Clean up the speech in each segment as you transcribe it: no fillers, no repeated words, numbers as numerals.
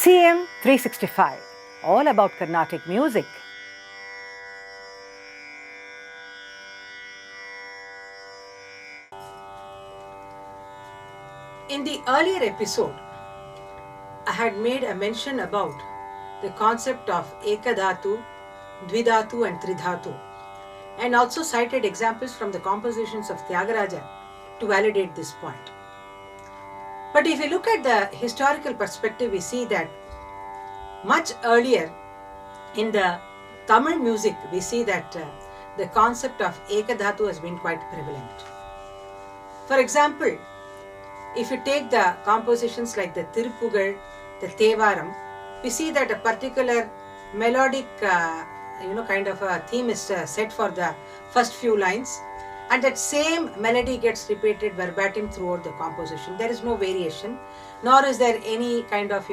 CM 365, all about Carnatic music. In the earlier episode, I had made a mention about the concept of Ekadhatu, Dvidhatu and Tridhatu, and also cited examples from the compositions of Tyagaraja to validate this point. But if you look at the historical perspective, we see that much earlier in the Tamil music, we see that the concept of Ekadhatu has been quite prevalent. For example, if you take the compositions like the Tiruppugal, the Thevaram, we see that a particular melodic kind of a theme is set for the first few lines, and that same melody gets repeated verbatim throughout the composition. There is no variation, nor is there any kind of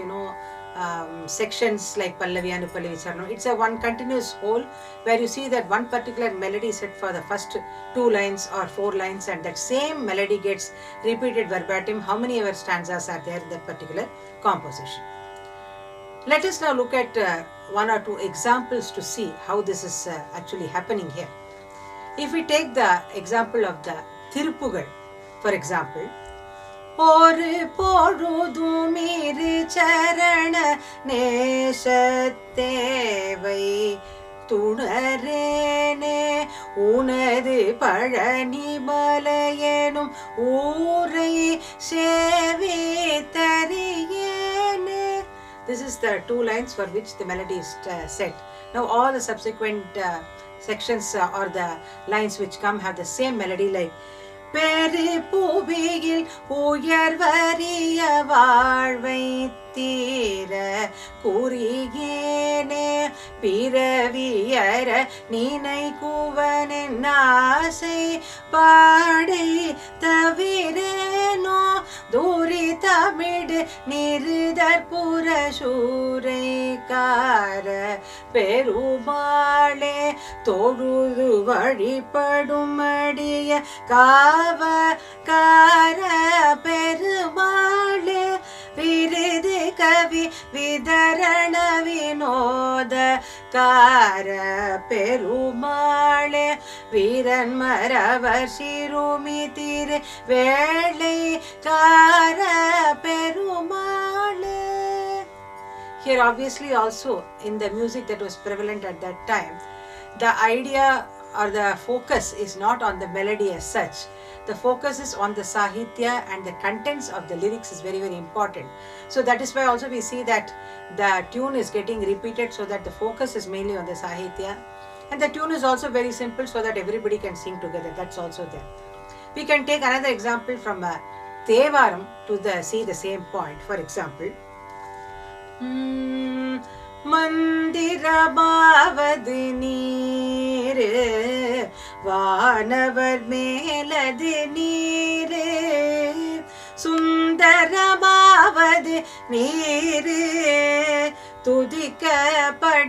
sections like Pallavi and Upallavi Charanam. It's a one continuous whole where you see that one particular melody is set for the first 2 lines or 4 lines, and that same melody gets repeated verbatim how many ever stanzas are there in that particular composition. Let us now look at 1 or 2 examples to see how this is actually happening here. If we take the example of the Tiruppugal, for example, ஒரு பொழுதும் இரு சரண நேசத்தேவை துணரேனே உனது பழனி மலையெனும் ஊரை சேவித்தறியேனே. This is the 2 lines for which the melody is set. Now all the subsequent sections or the lines which come have the same melody, like பெரு புவியில் உயர்வறிய வாழ்வை தீர குறியேனே பிறவியற நினைக்குவனின் ஆசை பாடை தவிரேனோ தூரி தமிழ் நிருதற்புர சூரைக்கார பெருமாளே தொழுது வழிபடும் அடிய காவக்கார பெருமாளே விருது கவி விதரண வினோத கார பெருமாளே வீரன் மரவர் சிறுமி திரு வேளை கார பெருமாளே. Here obviously also in the music that was prevalent at that time, the idea or the focus is not on the melody as such. The focus is on the sahitya, and the contents of the lyrics is very, very important. So that is why also we see that the tune is getting repeated so that the focus is mainly on the sahitya, and the tune is also very simple so that everybody can sing together. That's also there. We can take another example from a Thevaram to see the same point. For example, மந்திரமாவது நீரு வானவர் மேலது நீரு சுந்தரமாவது நீரு துதிக்கப்படுவது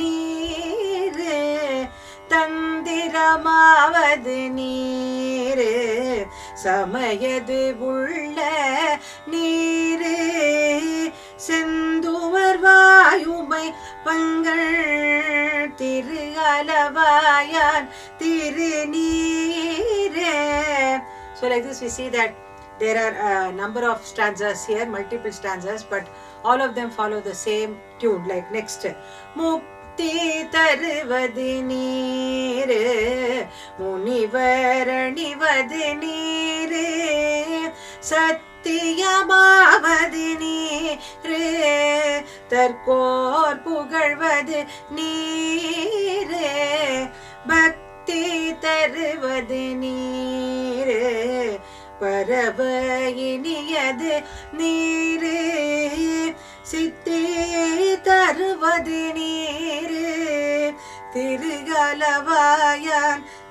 நீரு தந்திரமாவது நீரு சமயது உள்ள நீரு செந்துவர் வாயுமை பங்கள் திரு அளவாயான் திருநீரே. So like this we see that there are a number of stanzas here, multiple stanzas, but all of them follow the same tune. Like next, முக்தி தருவது நீரு முனிவர் அணிவது நீரு சத்தியமாவது நீரு தற்கோர் புகழ்வது நீரு பக்தி தருவது நீரு பரவ இனியது நீரு சித்தி தருவது நீரு திருகலவாயான்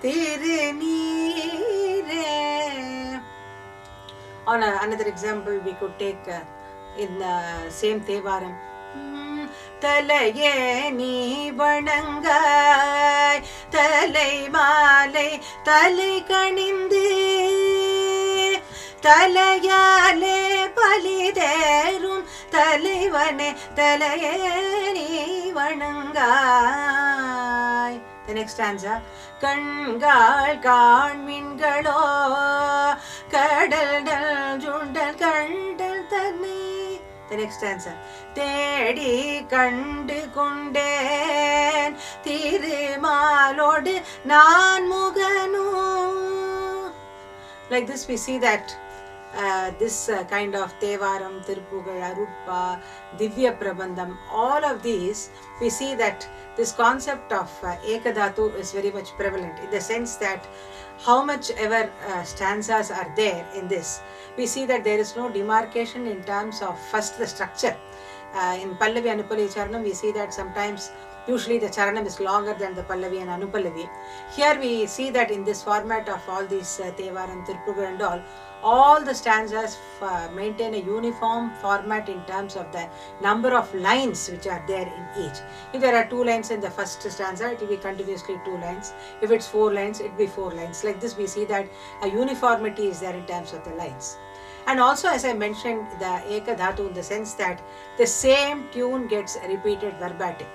திருநீரே. On another example, we could take in the same Thevaram. தலையே நீ வணங்காய் தலை மாலை தலை கணிந்து தலையாலே பலிதேரும் தலைவர் Ivane Talayeni Vanangai. The next stanza. Kangal Kanmingalo Kadal Jundal Kandal Tani. The next stanza. Tedi Kandi Kunden Tirimalode Nan Muganu. Like this, we see that this kind of Tevaram, Tirpugal, Aruppa, Divya Prabandham, all of these, we see that this concept of Ekadhatu is very much prevalent in the sense that how much ever stanzas are there in this, we see that there is no demarcation in terms of first the structure. In Pallavi Anupallavi Charanam, we see that sometimes usually the charanam is longer than the Pallavi and Anupallavi. Here we see that in this format of all these Tevaram, Tirpugal and all the stanzas maintain a uniform format in terms of the number of lines which are there in each. If there are 2 lines in the first stanza, it will be continuously 2 lines. If it's 4 lines, it will be 4 lines. Like this, we see that a uniformity is there in terms of the lines. And also, as I mentioned, the Ekadhatu in the sense that the same tune gets repeated verbatim.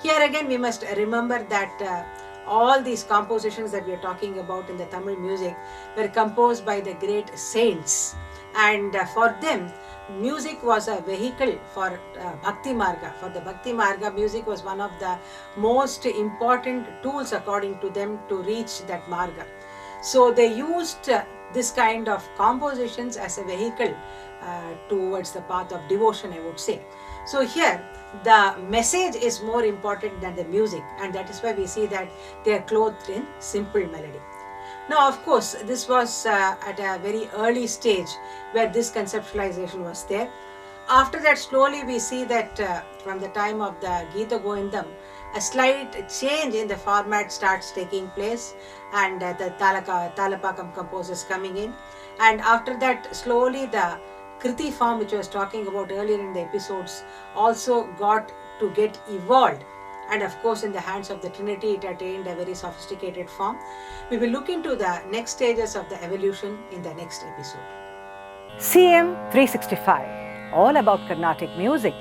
Here again, we must remember that all these compositions that we are talking about in the Tamil music were composed by the great saints, and for them music was a vehicle for Bhakti Marga. For the Bhakti Marga, music was one of the most important tools according to them to reach that Marga. So they used this kind of compositions as a vehicle towards the path of devotion, I would say. So here the message is more important than the music, and that is why we see that they are clothed in simple melody. Now, of course, this was at a very early stage where this conceptualization was there. After that, slowly we see that from the time of the Gita Govindam, a slight change in the format starts taking place, and the Talapakam composers coming in. And after that, slowly the Kriti form, which I was talking about earlier in the episodes, also got to get evolved. And of course, in the hands of the Trinity, it attained a very sophisticated form. We will look into the next stages of the evolution in the next episode. CM 365, all about Carnatic music.